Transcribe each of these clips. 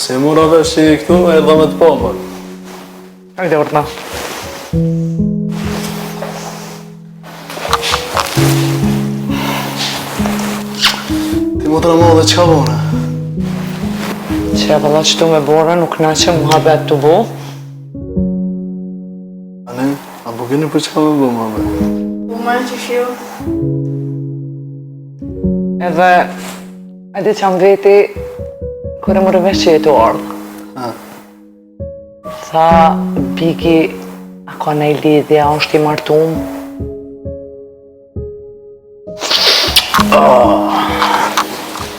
Se mura vesh që i këtu e dhe me të pomër. Hajde, ortna. Ti mu të në modhe qka bone? Që e valla qëtu me bore, nuk na që mu habet të bo. Ane, a po keni për qka me bo, mame? Po marrë që shio. Edhe, e di që am veti, kërë më rëvesh që jetu ardhë. Tha, Biki, a ka nej lidhja, është i martum?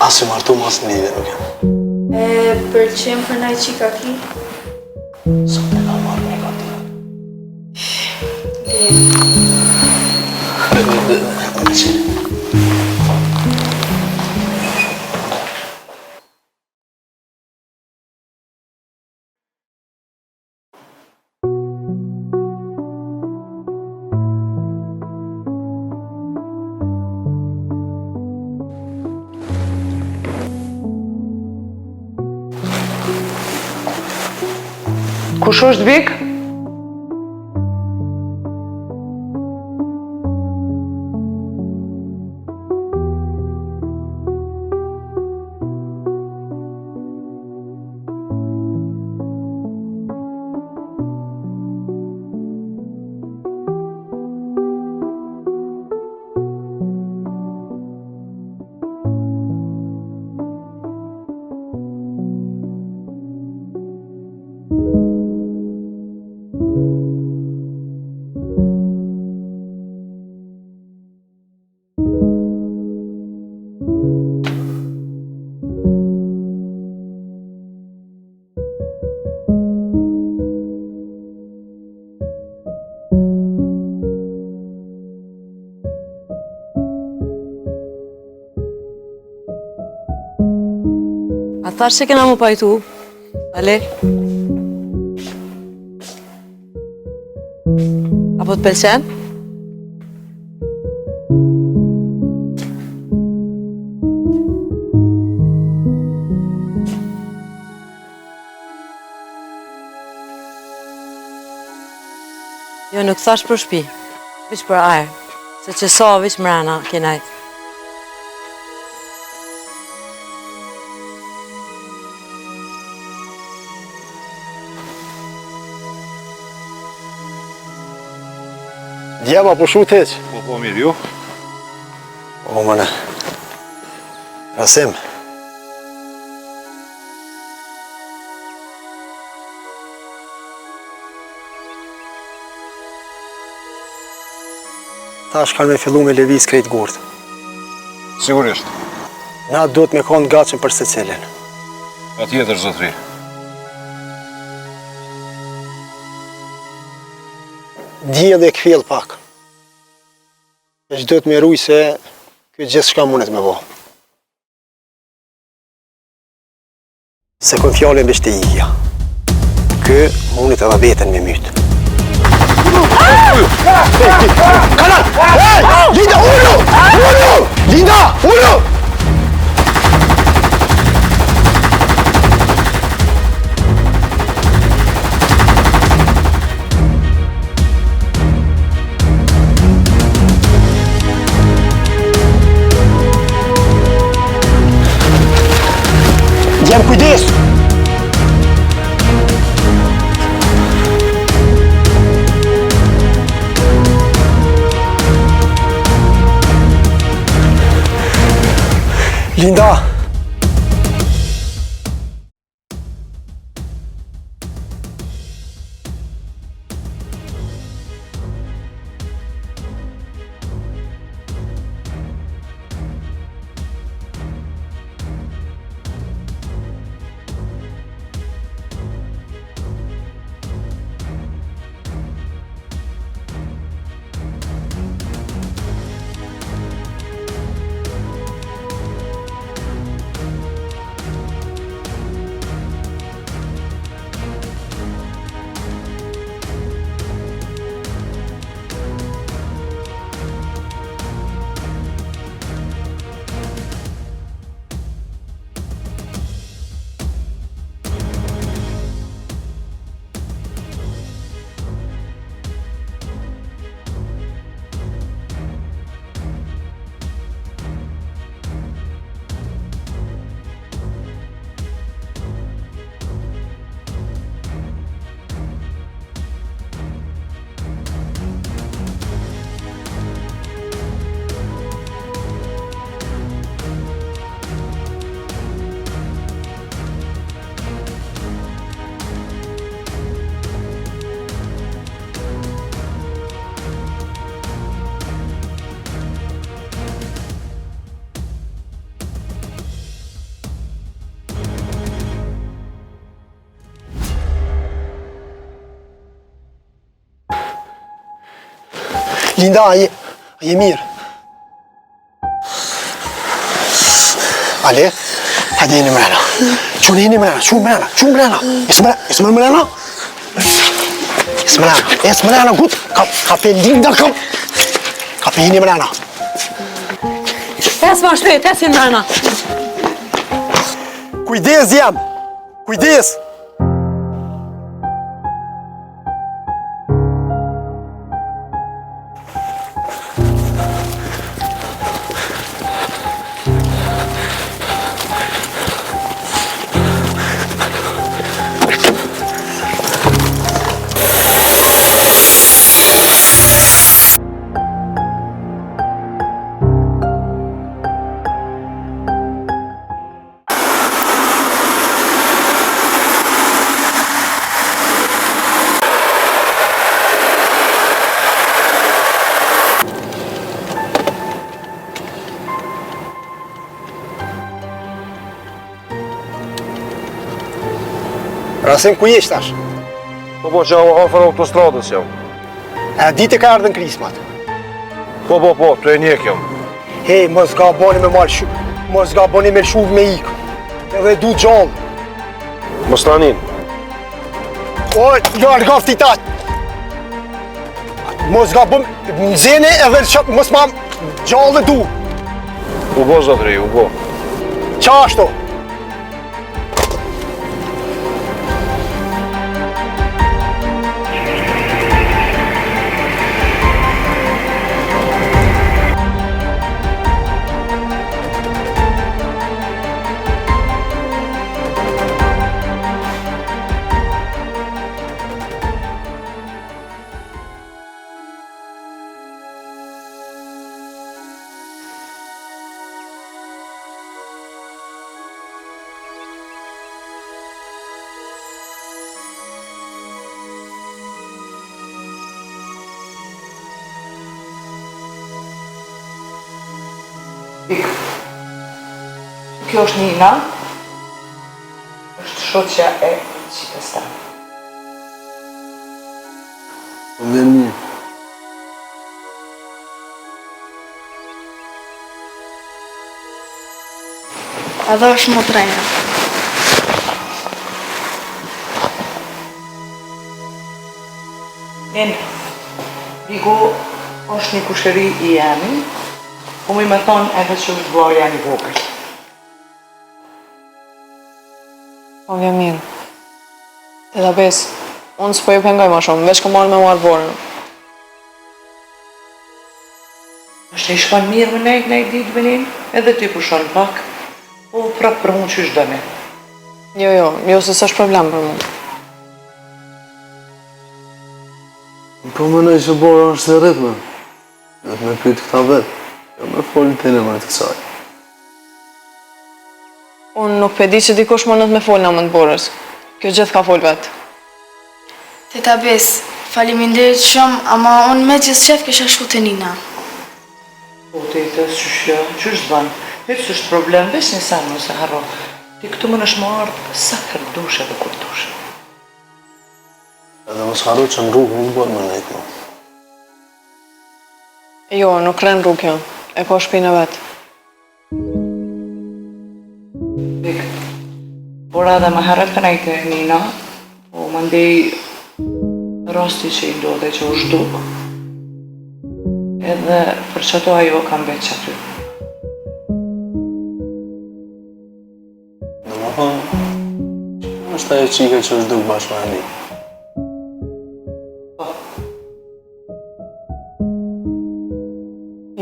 As i martu mas në lidhje nuk jam. E pëlqen për naj qika ki? Sot e ka marrë negativ. Kush është Bik? A thash që kena më pajtu, Ale? Apo të pëlqen? Jo, nuk thash për shtëpi, vish për ajër, se që sa vish mrena kenajt. Djema po shu teq? Po mirë, ju? O, mëne. Rasim. Tash kanë me fillu me lëviz krejt gurt. Sigurisht. Na duhet me konë gatshëm për secilin. Patjetër, zotri. Dje dhe këfjell pak. E që duhet me ruj se këtë gjithë shka mundet me bo. Se kën fjallin bështë e ikja. Kë mundet edhe veten me mytë. Kanat! Hey! Linda, ullu! Ullu! Linda, ullu! Djem, kujdes! Linda! Linda, a je mirë? Ale, hajde jeni mrena. Qune jeni mrena, qunë mrena. Jesë mrena. Jesë mrena, gut. Ka pe Linda, ka pe jeni mrena. Hes ma shpejt, hesin mrena. Kujdes jam, kujdes. Rasim, ku jesh tash? Po që afër autostradës jam. A ditë ka ardhën krismat? Po, të e njek jam. Hej, mos ga boni me marrë shumë. Mos ga boni me shumë me ikë. Edhe du gjallë. Mos tanin. O, largaf ti tatë. Mos ga bëm në zene edhe mos ma gjallë du. U bo, zotëri, u bo. Qa ashtu? Kjo është Nina, është shoqja e qikës ta. Po vjen mirë. Edhe është motrena. Vigo është një kushëri i jemi, po mi me thonë edhe që është vlarja një vogël. Po vjen mirë. Te ta besë, unë s'po ju pengoj ma shumë, veç ka marrë me marrë vorën. është i shkon mirë me nejtë ditë venin, edhe ti pushon pak, po prapë për mund që është dëni. Jo, se s'është problem për mu. Po më nëjë që bora është e rritme. Dhe me pytë këta vetë. Jo me folin të në të kësaj. Unë nuk pe di që dikush më nëtë me folin në më të borës. Kjo gjithë ka fol vetë. Teta Bes, faleminderit shumë, ama unë me gjithë qef kisha shku të Nina. Po të jetës që është banë, veç është problem, veç një sanë nëse harro. Ti këtu më nëshë më ardhë sa kërë dushe dhe kur dushe. Edhe mos harro që në rrugë nuk bërë më nejtë më. Jo, nuk rren rrugë jo. E ko shpinë e vetë. Vik, bora dhe më herët për nejtë e Nina, po më ndej rasti që i ndodhe që u shduk. Edhe për qëto ajo kam veç aty. Dhe më thonë, është ajo qika që është duk bashkë me ndi.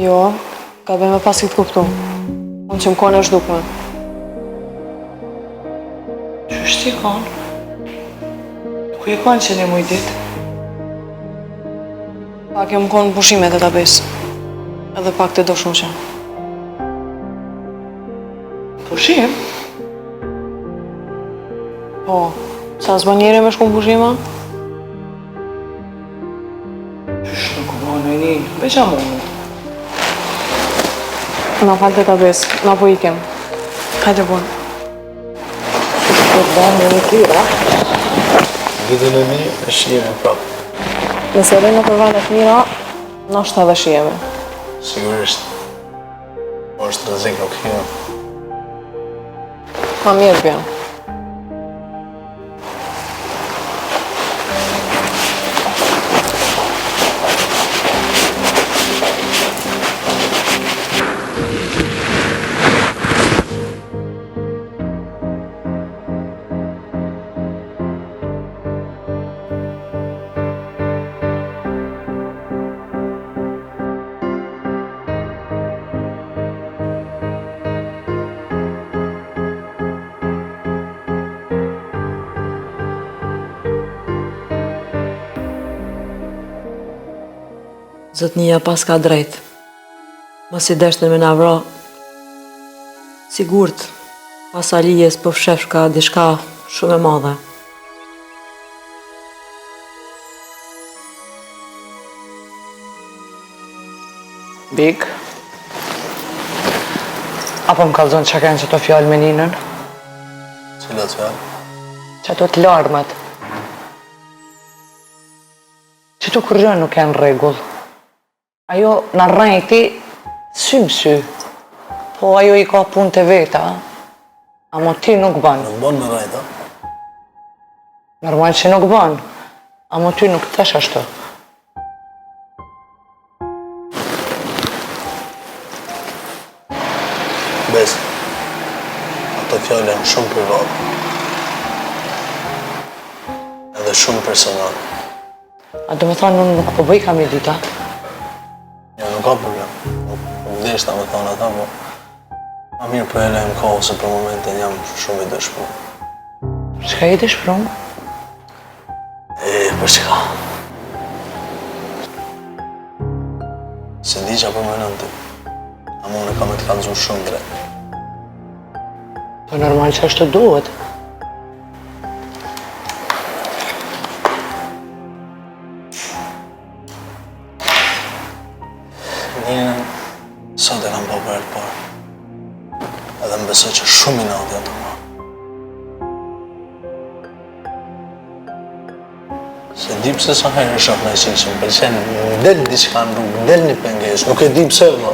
Jo, ka bëj me pasi të kuptu. Unë që më kone është dukme. Qështë ti kanë? Ku i kanë që një muj ditë? Pak jo më konë pushime të ta besë. Edhe pak të do shumë që. Pushim? Po, sa s'ba njeri me shku në pushima? Qështë nuk u banë e një, veqa mundu. Na falë të ta besë, na po ikem. Hajde bunë. Qështë të banë e një tira? Vitën e mi e shire prapë. Nëse rinë në përvanë të mira, Ndoshta dhe shihemi. Sigurisht. Po është rrezik nuk hyn. Ma mirë bjen. Zotnia pas ka drejt. Mos i deshtën me na vra. Sigurt, pas Alijes po fshef ka diçka shumë e madhe. Big. Apo më kallzon që kanë që të fjallë me ninën? Cilat fjalë? Që ato të larmet. Që të kërgjën nuk janë rregull. Ajo në rrejti sy më sy. Po ajo i ka punë të veta. Amo ti nuk banë. Nuk bën në rajta. Normal që nuk banë. Amo ty nuk të thesh ashtu. Bes. Ato fjalë janë shumë private. Edhe shumë personale. A do me thonë unë nuk po bëj kam i dyta? Jo, nuk ka problem. Nuk deshta me thonë ata, po ma mirë për e lejmë kohë se për momentin jam shumë i dëshpëruar. Çka i dëshpëron? Për çka? Se di që për menon ti. Ama unë kam e të kallëzu shumë drejt. Po normal që ashtu duhet. Ninën, sot e kam po për e të parë. Edhe më besoj që shumë i nati ato ma. Se di pse sa herë shoh në si që më pëlqen, del diçka në rrugë, del një pengesë, nuk e di pse vëlla.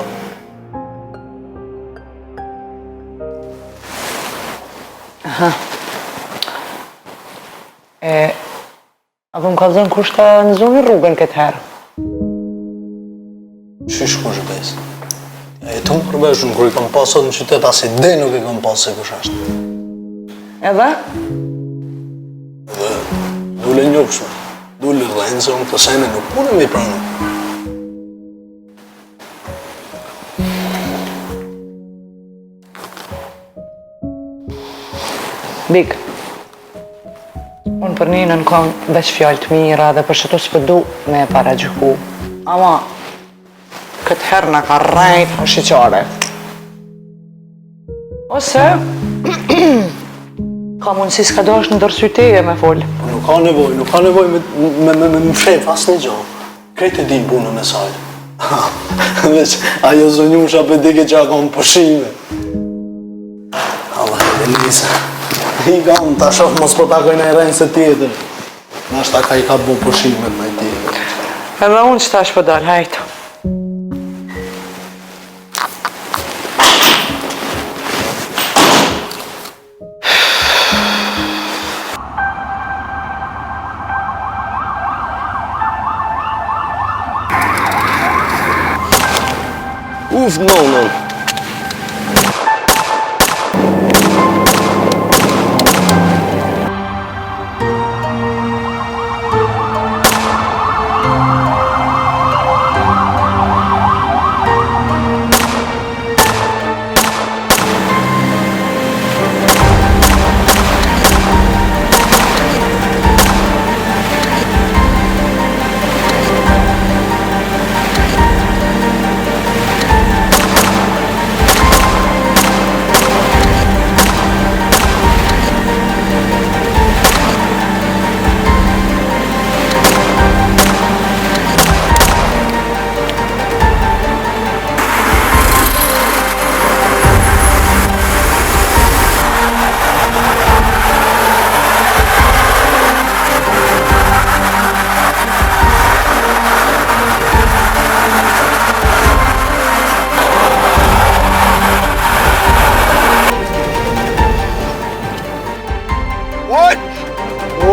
Apo më kallzon kush ka nxorë rrugën këtë herë? Qysh kush besë? E tu më përbeshëm, kur i kam pasot në qytet, as ide nuk i kam pasë se kush ashtë. Edhe? Dhe dule njofshme, dule rrejnë se unë të sene nuk punë mi pranë. Big, unë për ninën kam veç fjallë të mira dhe për shëto s'pë du me e para gjyku. Ama, këtë herë në ka rrejt shiqare. Ose, ka mundësi s'ka do është në dërsy teje me folë. Nuk ka nevoj me më fshef as një gjohë. Krejt e din punën e saj. Veç, ajo zonjusha për dike që a kam pëshime. Allah e Elisa. I kam ta shoh mos po takojnë e rejnë se tjetër. Nashta ka i ka bu pëshime me tjetër. Edhe unë që tash po dalë, hajtë. Uf, no.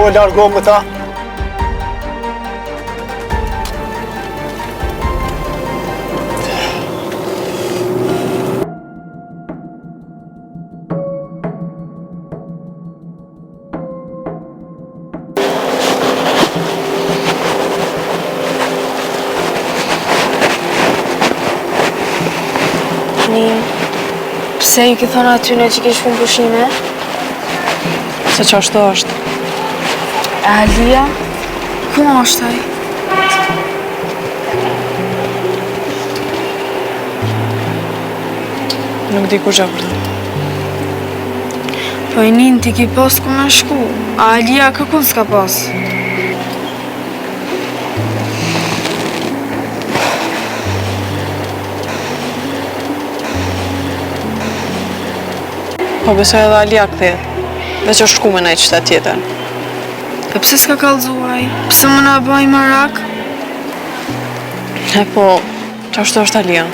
Po largo këta. Pse i ki thonë atyne që kish punë pushime? Se që ashtu është. E Alia? Ku është ai? Nuk di ku gjë për të. Po i nin ti ki pas ku me shku. A Alia kërkun s'ka pas? Po besoj edhe Alia kthehet. Veç është shku me në qytet tjetër. E pse s'ka kallzuaj? Pse më na bëj marak? E po, që ashtu është Alia.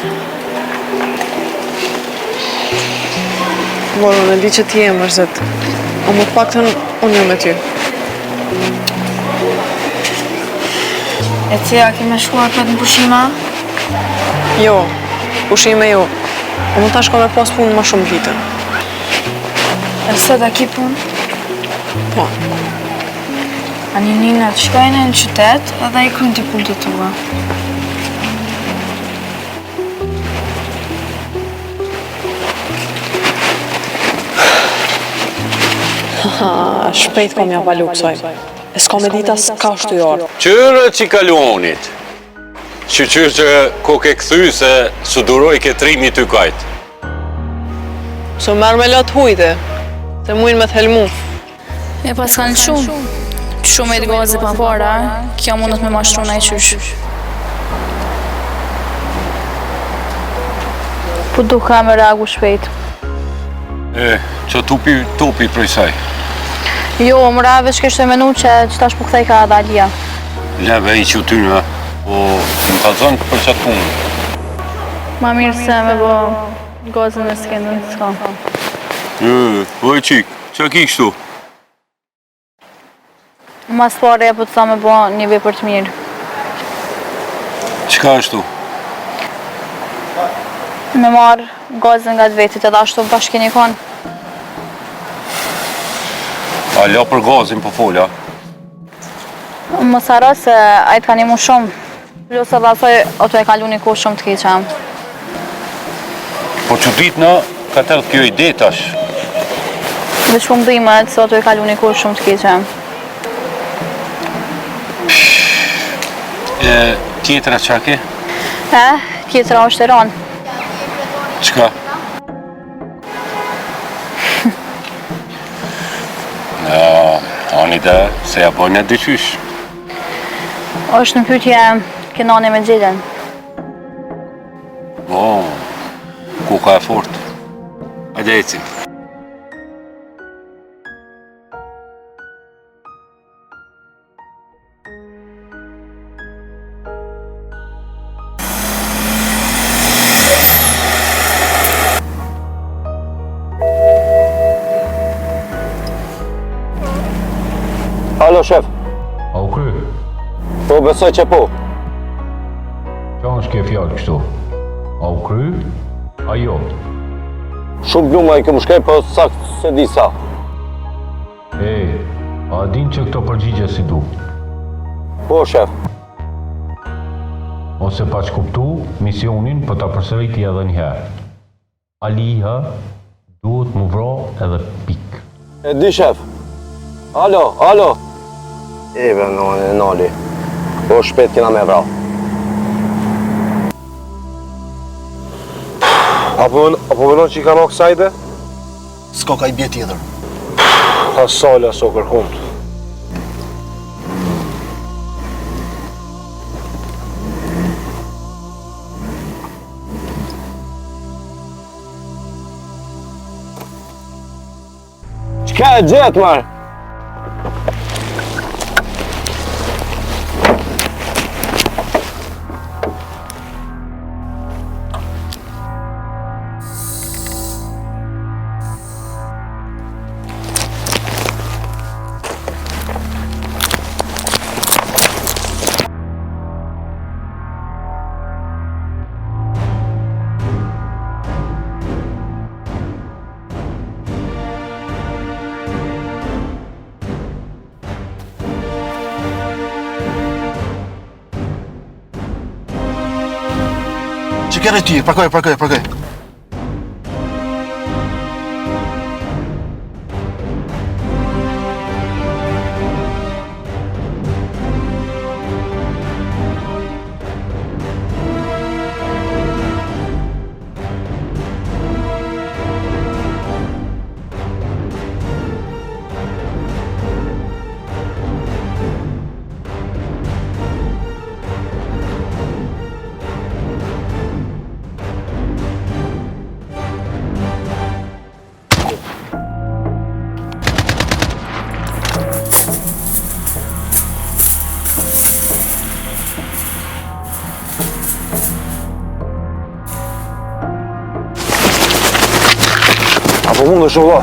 Moro, në di që ti e mërzit. O më të paktën, unë jam me ty. E tja ki me shkuar këtë në pushima? Jo, pushime jo. O më ta shko me pas punë ma shumë vite. E sot a ki punë? Po. Ani ninat shkojnë në qytet edhe i kryn t'i punë të tua. Shpejt kom ja palu kësoj. E s'ka me dita s'ka shtujarë. Qërë që i kaluonit. Që ko ke këthy se su duroj ke trimi të kajt. So merë me lot hujte, se mujnë me t'helmu. E pas kanë shumë. Shumë e t'gazi pa para, kjo mundët me mashtru na i qysh. Po du ka me reagu shpejt. Që tupi prej saj. Jo, më rave që kështë e menu që tash po kthej ka edhe Alia. Leve i që ty në, po më ka zënë për qatë punë. Ma mirë se me bo gazën e skendën të s'ka. Oj qik, që ki kështu? Mas pare e po të sa me bo një vepër të mirë. Qka është tu? Me marë gazën nga të vetit edhe ashtu bashkë një konë. A la për gazin për folja? Më sara se a i të ka një mu shumë. Plus edhe asoj ato e kalu një kohë shumë të keqem. Po që ditë në, ka tërë kjo ide tash. Veç po më dhimet se ato e kalu një kohë shumë të keqem. Tjetra qa ke? Tjetra është e ranë. Qka? Ani dhe, se ja bojnë e dyqysh. është në pytje kënane me gjelen. Kuka e fort. Hajde ecim. Alo, shef. A u kry? Po, besoj që po. Qa është ke fjallë kështu? A u kry? A jo? Shumë bluma i këmë shkej, po sakt se di sa. A din që këto përgjigje si du? Po, shef. Ose pa që kuptu, misionin për ta përsëriti edhe njëherë. Aliha duhet më vro edhe pik. E di, shef. Alo. Eve, noli. Po, shpet kena me vra. Apo vënon që i ka në kësajde? S'ka ka i bje tjetër. Ka sala so kërkumt. Qka e gjetë, marë? Merë ty, parkoj. Apo mund është valla.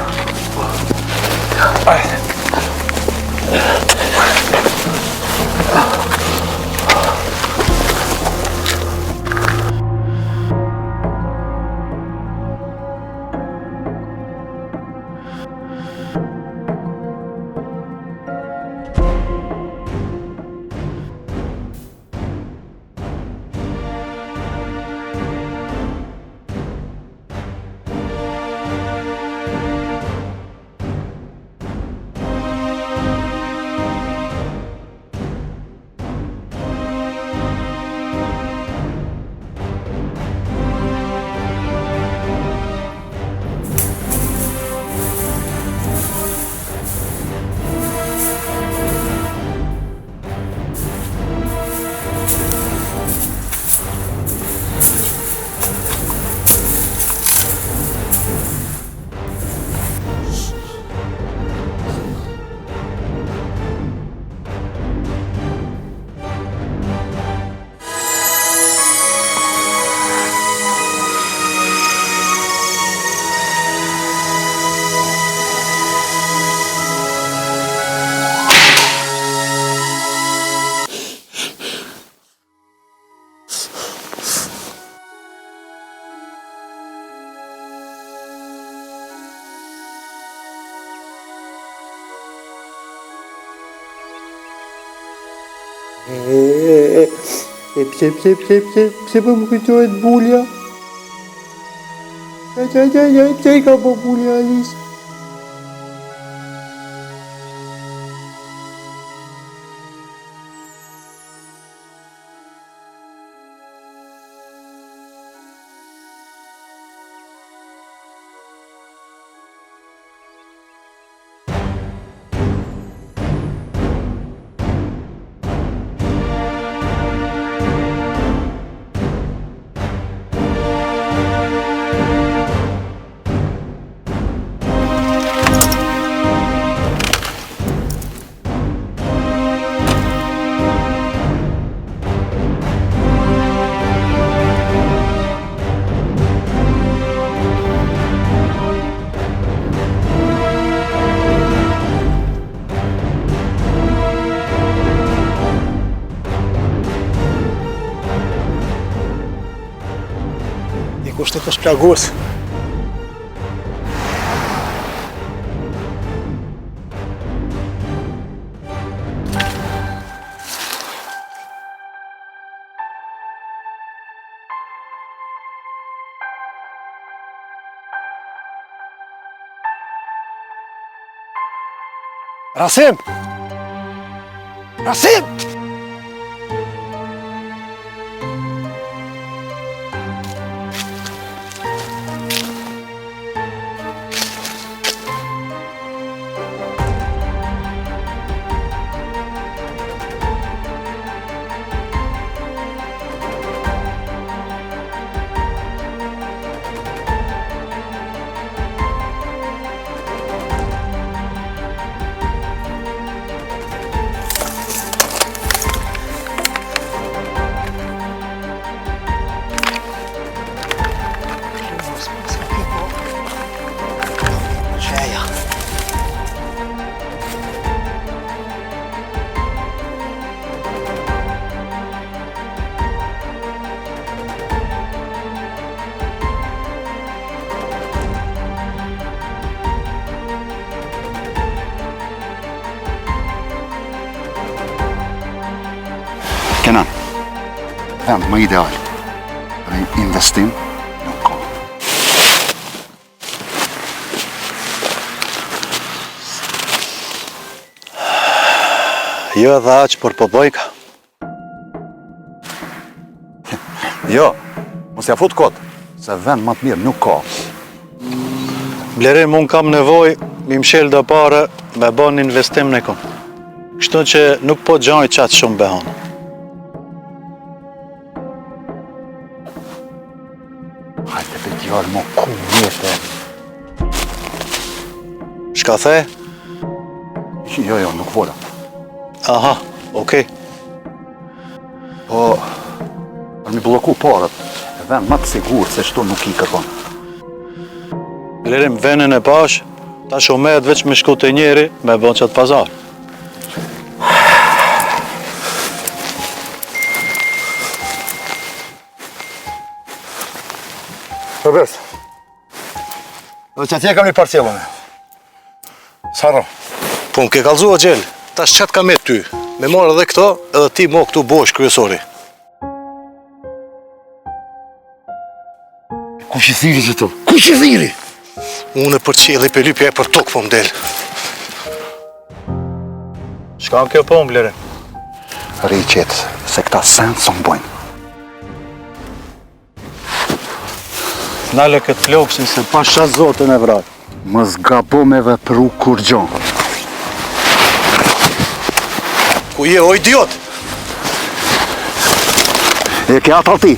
Pse po më kujtohet Bulja? Pse ka po Bulja Alice? Kushtet është plagus. Rasim! Rasim! Kenan, vend më ideal. investim nuk ka. Jo edhe aq, por po bojka. Jo, mos ja fut kot, se vend më të mirë nuk ka. Blerim, unë kam nevoj, mi mshel dhe pare, me bon një investim në kom. Kështu që nuk po gjoj qatë shumë behon. Hajde për djarë mo ku njete. Shka the? Jo, nuk vola. Aha, okej. Po, për mi bloku parët, e vend më të sigur se shtu nuk i kërkon. Blerim, venin e pash, ta shumet veç me shku të njeri, me bon qatë pazar. Robert, dhe që atje kam një parcelën e. Saro. Po më ke kalzu o gjellë, tash qatë ka me ty, me marrë edhe këto, edhe ti mo këtu bosh kryesori. Ku që thiri që të? Ku që thiri? Unë e për qi edhe i pëllypja e për tokë po më del. Shka në kjo po më blerim? Rej qetë, se këta sendë së më bojnë. Nale këtë floksin se pasha zotën e vrarë. Më zgabo me vepru kur gjo. Ku je, o idiot? E ke atë alti?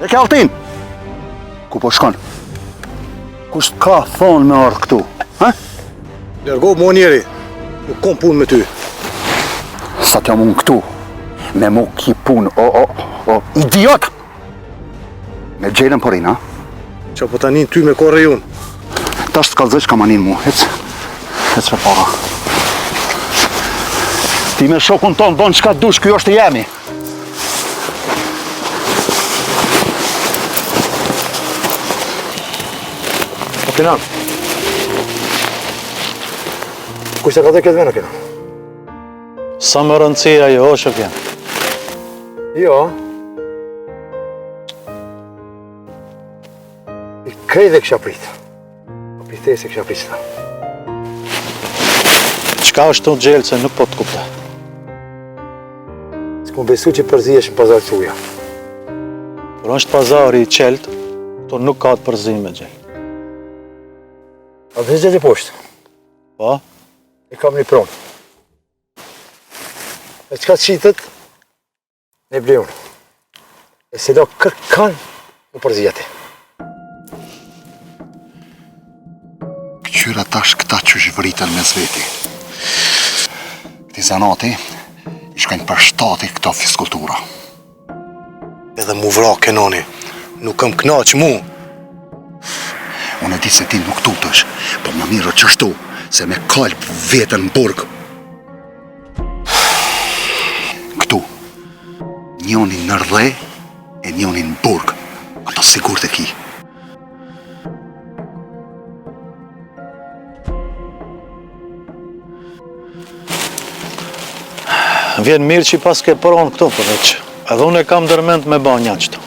E ke altin? Ku po shkon? Kusht ka thonë me ardhë këtu? Ha? Lërgo mo njeri, nuk kom pun me ty. Sa t'jam unë këtu, me mu ki pun, o, idiot! Me gjelën porin, ha? Qa po tanin ty me kore jun. Ta është t'kallëzësh kam anin mu, hec për para. Ti me shokun tonë bon qka dush, kjo është i jemi. O Kenan, kushtë e ka dhe këtë vena, Kenan? Sa më rëndësia jo, shok jam. Jo. I krej dhe kësha pritë. O pithej se kësha pritë. Qka është të gjellë se nuk po të kupta? S'ku besu që përzijesh në pazar të uja. Por është pazari i qeltë, to nuk ka të përzim me gjellë. A dhe gjellë i poshtë? Po? I kam një pronë. E qka të qitët, ne ble unë. E se do kërkan në përzijati. Këqyra tash këta që zhvritën me zveti. Këti zanati, i shkajnë për shtati këto fiskultura. Edhe mu vra Kenani, nuk kam knaq mu. Unë e di se ti nuk tutësh, po më mirë qështu, se me kalp vetën në burg. Këtu, njonin në rdhe e njonin në burg. Ato sigur të ki. Vjen mirë që i pas ke përonë këto përveç. Edhe unë e kam dërmend me ba një qëto.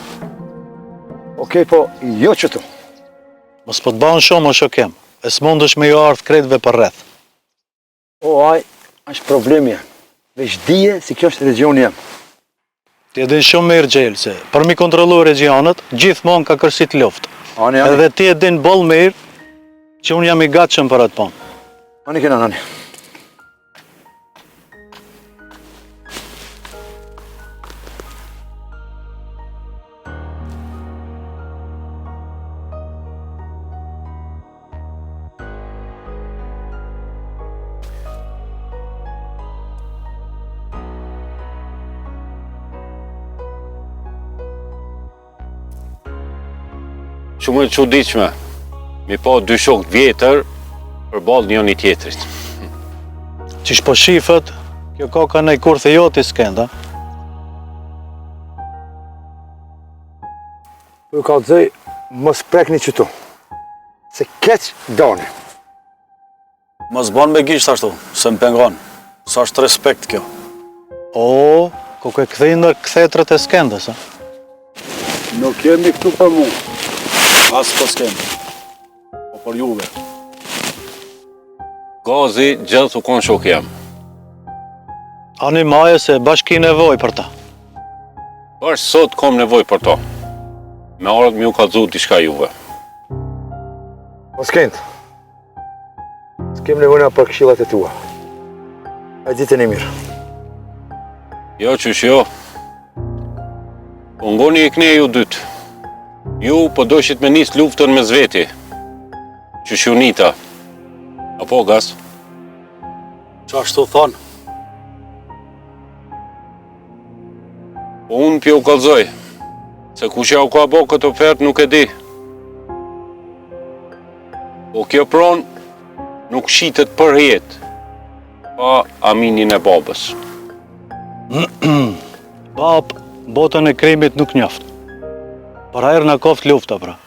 Okej, po, jo qëtu. Mos po të banë shumë o shokem, e s'mundësh me jo ardhë kretëve për rreth. O, është problemi jam. Veç dije si kjo është regioni jam. Ti e din shumë mirë gjellë se, për mi kontrolu regionet, gjithmonë ka kërsit luftë. Edhe ti e din boll mirë që unë jam i gatshëm për atë punë. Ani Kenan, ani. Shumë e çuditshme. Mi pa dy shokë vjetër përballë njëri tjetrit. Qish po shifët, kjo ka nej kurthe joti s'kenda. Po ju kallëzoj, mos prekni qëtu. Se keq doni. Mos ban me gisht ashtu, se më pengon. Sa është respekt kjo. O, ku ke këthej në këthetrët e skendës, a? Nuk jemi këtu për mu. As po s'kemi. Po për juve. Gazi gjithë u konë shok jam. Ani maje se bashki nevoj për ta. Bash sot kom nevoj për to. Me ardhë mi u kallëzu diçka juve. Po s'kend. S'kem nevojna për këshillat e tua. A ditën e mirë. Jo qysh jo. Po ngoni e kne ju dytë. Ju po doshit me nis luftën me zveti. Qysh ju nita. Apo gas? Qa ashtu thonë? Po unë pjo u kallëzoj. Se kush ja u ka bo këtë ofertë nuk e di. Po kjo pronë nuk shitet për jetë. Pa aminin e babës. Bab, botën e kremit nuk njaftë. Për herë në koft lufta, pra.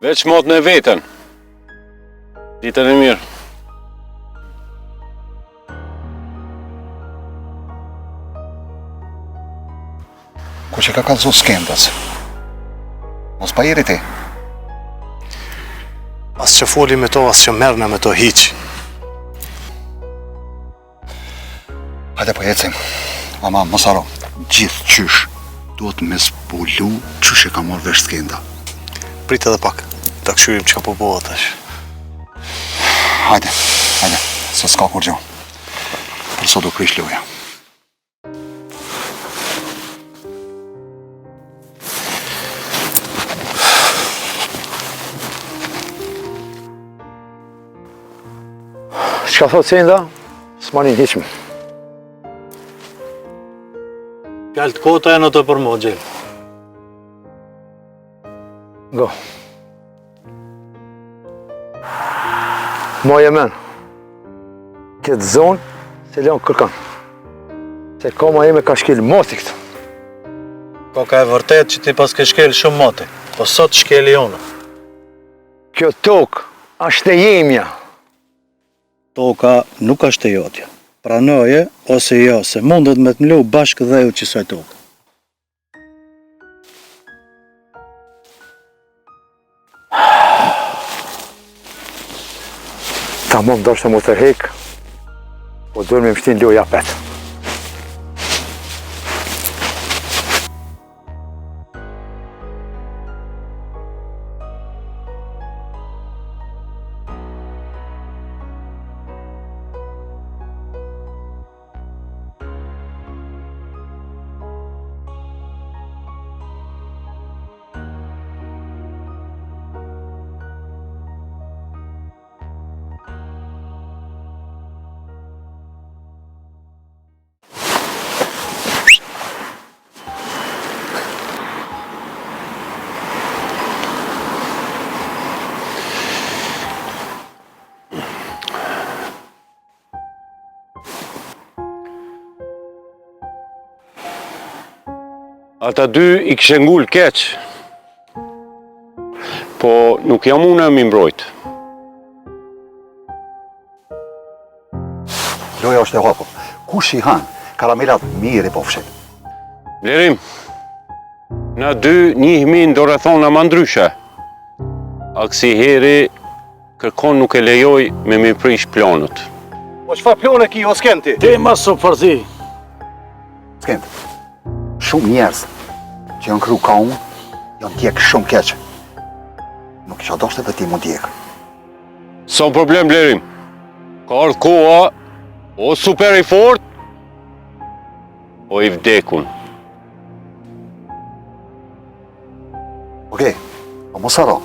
Veç motën e vetën. Ditën e mirë. Ku që ka kallëzu Skendës? Mos pa jeri ti. As që foli me to, as që merne me to hiq. Hajde po ecim. Ama mos haro, gjithë qysh duhet me zbulu qysh e ka marrë vesh Skenda. Prit edhe pak, ta këshyrim që ka po bëhet tash. Hajde, se s'ka kur gjo. Për sot do krish loja. Çka thot Senda? S'manin hiqme. Fjallë të kota e në të për mo, gjelë. Go. Moje men. Këtë zonë se leon kërkan. Se koma ime ka shkel moti këtë. Ka e vërtet që ti pas ke shkel shumë moti, po sot shkeli jonë. Kjo tokë është e jemja. Toka nuk është e jotja. Pranoje ose jo, se mundet me të mlu bashkë dhe ju qësaj tokë. Ta mund do shtë mu të hek, po duhet me mështin loja petë. Ata dy i kishe ngull keq, po nuk jam unë e mi mbrojt. Loja është e hapur. Kush i han? Karamelat mirë i po fshet. Blerim, na dy njihmi ndorethona ma ndryshe. A kësi heri kërkon nuk e lejoj me mi prish planët. Po çfarë plone ki o Skenti? Ti ma su përzi. Skend, shumë njerëz që janë kru ka unë, janë tjekë shumë keqë. Nuk isha doshte dhe ti mu tjekë. Son problem, Blerim. Ka ardhë koha, o super i fort, o i vdekun. Okej, po mos haro,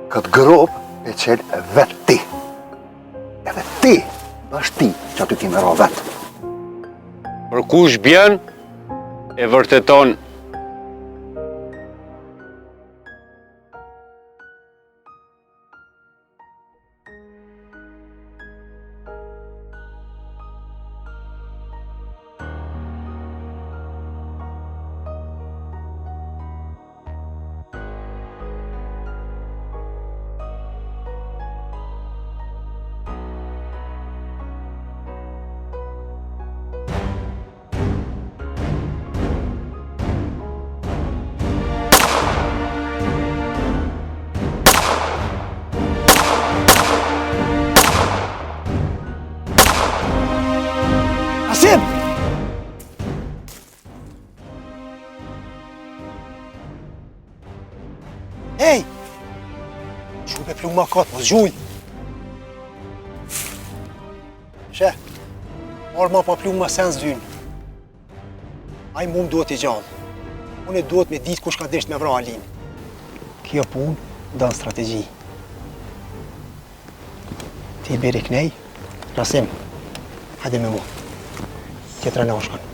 këtë grop e qelë vetë ti. Edhe ti, bash ti që aty ti me ro vetë. Për kush bjen, e vërteton. Shupe pluma katë, mos gjuj. She, marrë ma pa pluma sen zdynë. Ai mu më duhet i gjallë. Unë e duhet me ditë kush ka desht me vra Alin. Kjo punë dan strategji. Ti i beri knej, Rasim, hajde me mu. Tjetra në shkon.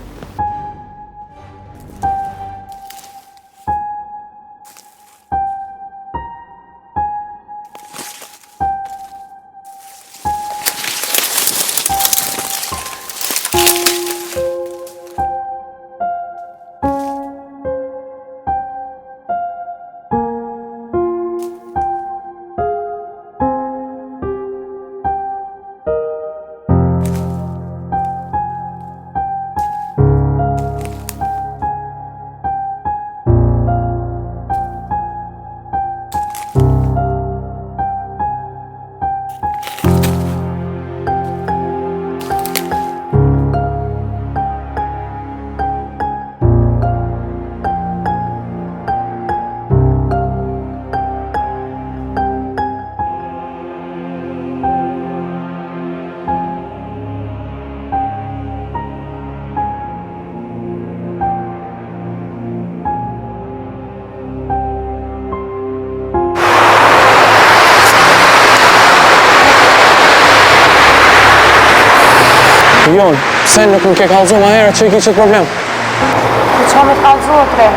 Jon, pse nuk më ke kallëzu ma herët që i ki qëtë problem? Po qa me të kallëzu o tre?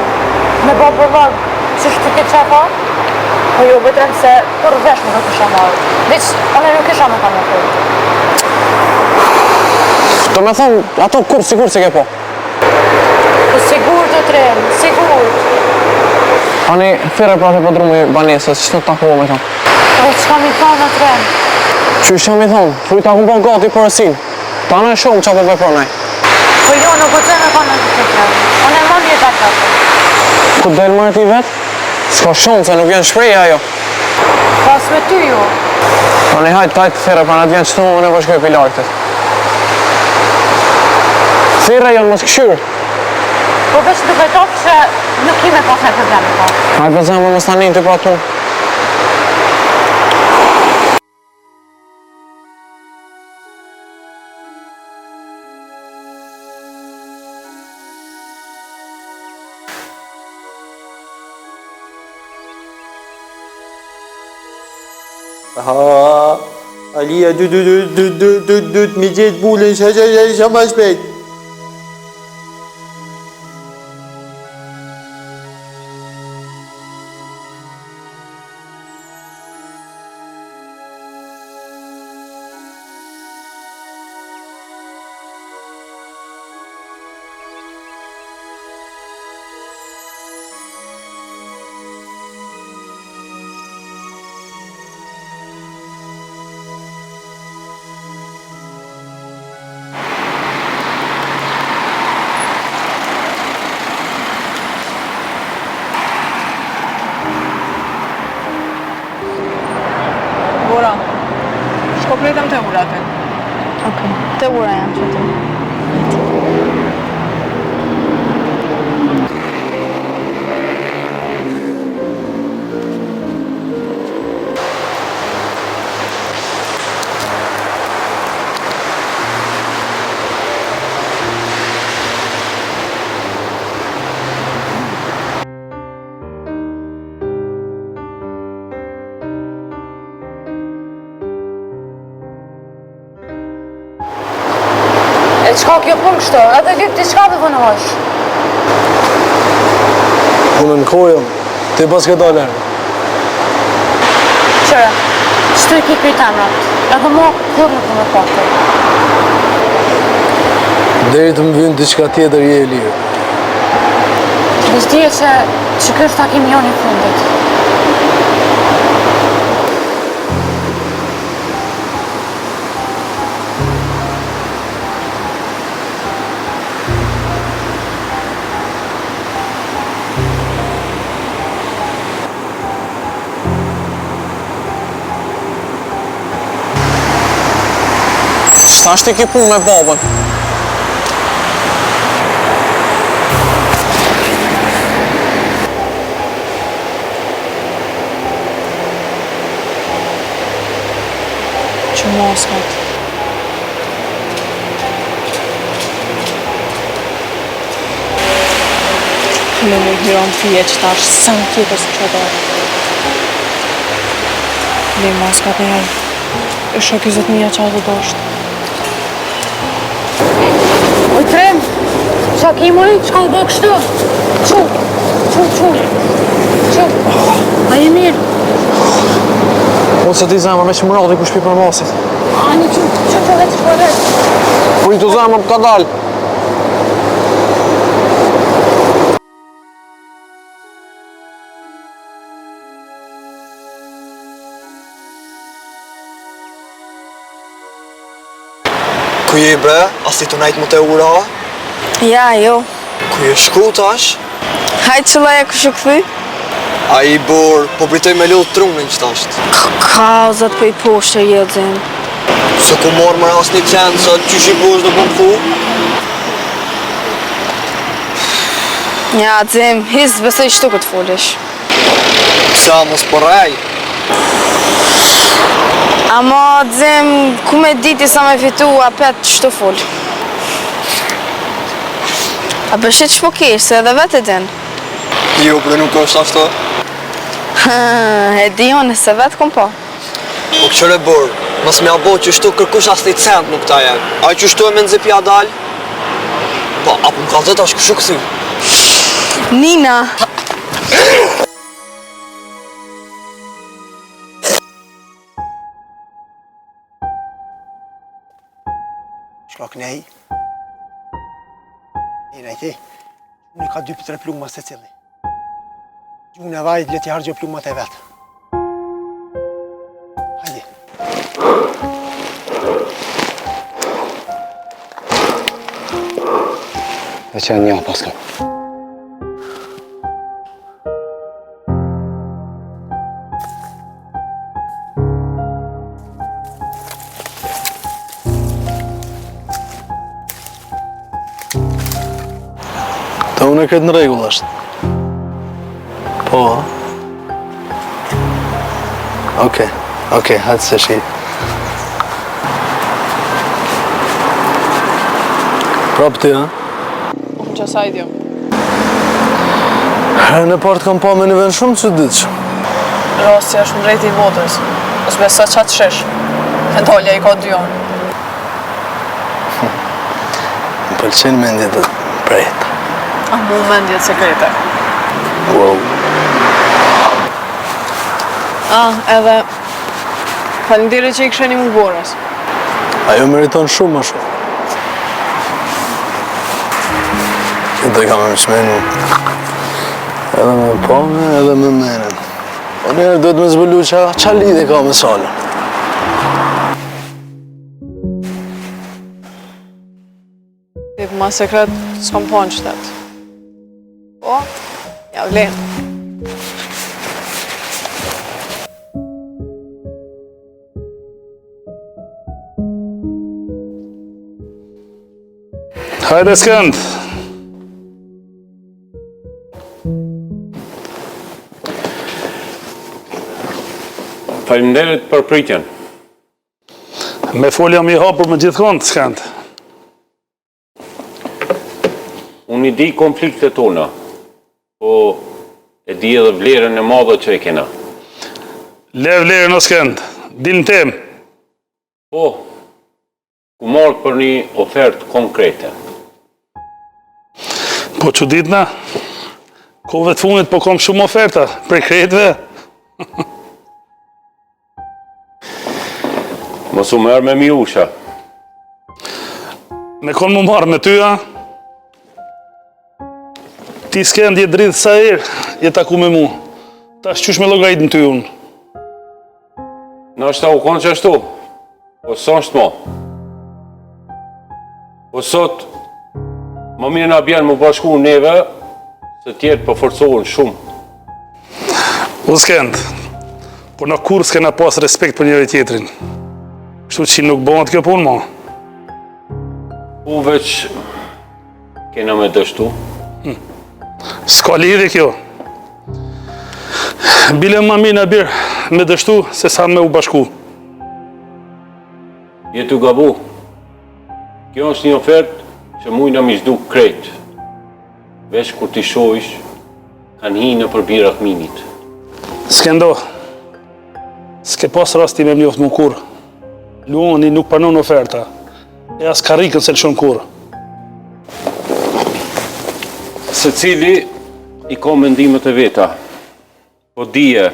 Me bo bëllog, që shtu ke qafa? Po jo, bëtrem se kur vesh më nuk isha marrë. Veç, one nuk isha me ka më kërë. Do me thonë, ato kur sigur se ke po? Po sigur të tre, sigur. Ani, fire prate po drumë i banesës, që të takohë me thonë? Po qka mi thonë o tre? Që isha mi thonë, frujta ku po gati përësin. Ta në e shumë që po vepronaj. Po jo, nuk u të me ka në të tre. One më një të atë. Ku delë mërë ti vetë? S'ka shumë, se nuk vjen shpreja ajo. Pas me ty ju. Ani, hajtë tajtë fire pra në të vjen qëtu më në vëshkoj për lartët. Fire janë mos këshyrë. Po veç duke topë që nuk i me pas në probleme ka. Hajtë për zemë më stanin të pra tu. Alia dyt mi gjetë bulën shë ma shpejt. Bora, shko pletëm të urate. Okej, të ura janë që të. Qka kjo punë kështë, edhe lypë t'i qka dhe vënohesh? Punën kojëm, ti pas këtë dalër. Qëra, qëtu i ki kryt emrat, edhe mo kur nuk më pakte. Deri të më vynë diçka tjetër je e lirë. Veç dje që kështë ta kim joni fundit. Qëta është i ki punë me babën? Që moskat. Në më hiron fije që ta është sënë tjetër së që dorë. Le moskat e herë. E shok 20.000 që atë doshtë. Oj, Trem! Qa ki mori? Qka u bë kështu? Qu! A je mirë? Unë se ti zemër me që më radhe ku shpi për masit. Ani, qu vetë shpo vetë. Por i të zemër ka dalë. Ku je bre? As ti të najtë më të ura? Ja, jo. Ku je shku tash? Hajtë që laja këshu këthy? A i bor, po pritoj me lodhë trunën që tasht. Kauzat për i poshtë je, Zim. Se ku marrë më ras një qenë, sa që shi bosh do po më thu? Ja, Zim, hisë besoj shtu këtë folish. Sa mos përrej. Ama, Zim, ku me diti sa me fitu, apet shtu fol. A bëshit që po kesh, se edhe vetë e din. Jo, bre nuk është ashtu. E di unë, se vetë kom po. Po këqëre bërë, mos me abo që shtu kërkush as një cent nuk ta jem. A që shtu e me nëzipja dal? Po, apo më kalzet ashtë këshu këthy. Nina! Shka kënej? Ti, unë i ka 2-3 pluma se cili. Unë e vajt leti hargjo plumat e vetë. Hajde. Dhe që janë një, paska. Ta unë e këtë në regull është. Po, ha? Okej, hajtë se shi. Prap ti, ha? Unë që sajt jo. Në partë kam pa me një vend shumë që ditë që. Rasti është në drejti i botës. Ose besa qatë shesh. E dolja i ka 2 janë. Më pëlqenë mendjet të prejta. A mu mendjet sekrete. Wow. Edhe falendire që i kësheni mu borës. Ajo meriton shumë ma shumë. Këtë e kam e më shmenu. Edhe me pome, edhe me menen. Po njerë duhet me zbëllu qa lidhe ka me salën. Ti për ma sekret, s'kom po në qëtet. Po, ja vlenë. Hajde Skënd. Faleminderit për pritjen. Me folja mi hapur me gjithkond, Skënd. Unë i di konfliktet tona, po e di edhe vlerën e madhe që e kena. Le vlerën o Skënd, din tem. Po, ku marrë për një ofertë konkrete. Po që ditëna, kove të funit po kom shumë oferta, prej kretve. Mos u merë me miusha. Me konë mu marrë me tyja, ti Skënd je dridhë sa erë, je taku me mu. Ta shqysh me logajt në ty unë. Në është ta u konë që ashtu, po së është mo. Po sot, më mirë nga bjenë më bashku neve, se tjertë përforcohen shumë. O Skënd, po në kur s'kena pas respekt për njëri tjetrin. Kështu që nuk bëhat kjo punë, ma. U veç kena me dështu. S'ka lidhje kjo. Bile ma mi në birë me dështu se sa me u bashku. Je të gabu. Kjo është një ofertë që mujna mi zhduk krejt. Vesh kur t'i shohish, kanë hi në për birat minit. S'ke ndo. S'ke pas rasti me mjoft më kur. Luani nuk pranon oferta. E as karikën se lëshon kur. Se cili i ka mendimet e veta. Po dije,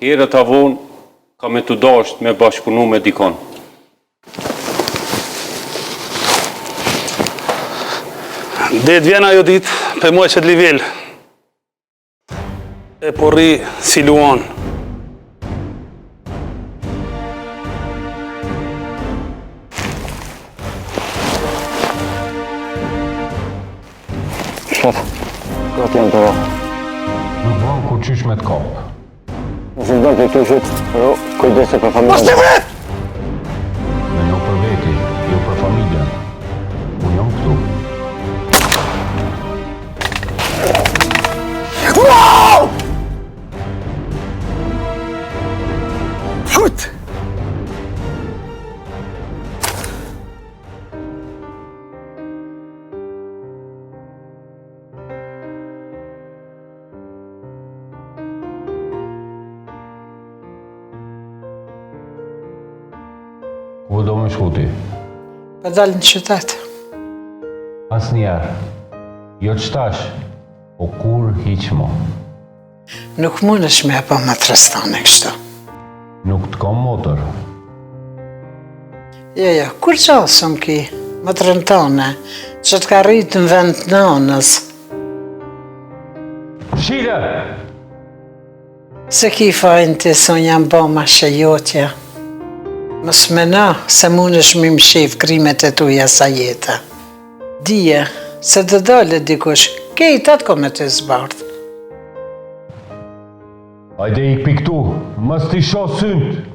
herët avon ka me të dasht me bashkëpunu me dikon. Det vjen ajo dit, për muaj që t'livel. E porri si Luan. Shef, këtë jam të rrë. Nuk ban kur qysh me t'kap. Nëse më të kyshit, jo, kujdese për familjen. Mos të vret! Me nuk për veti, jo për familjen. Unë jam këtu. Wow! Fut! Ku do me shku ti? Për dalë në qytet. As njerë. Jo qëtash, po kur hiq mo. Nuk mund është me e pa më të rëstane kështu. Nuk t'kam motor. Jo, kur qasëm ki, më të rëntone, që t'ka rritë në vend të nanës. Shile! Se ki fajnë ti son jam ba ma shëjotja. Mës mena se mund është mi më shif krimet e tuja sa jeta. Dije, se të dole dikush, kejt atë ko me të zbardh. Hajde ik piktu, mës t'i sho synt.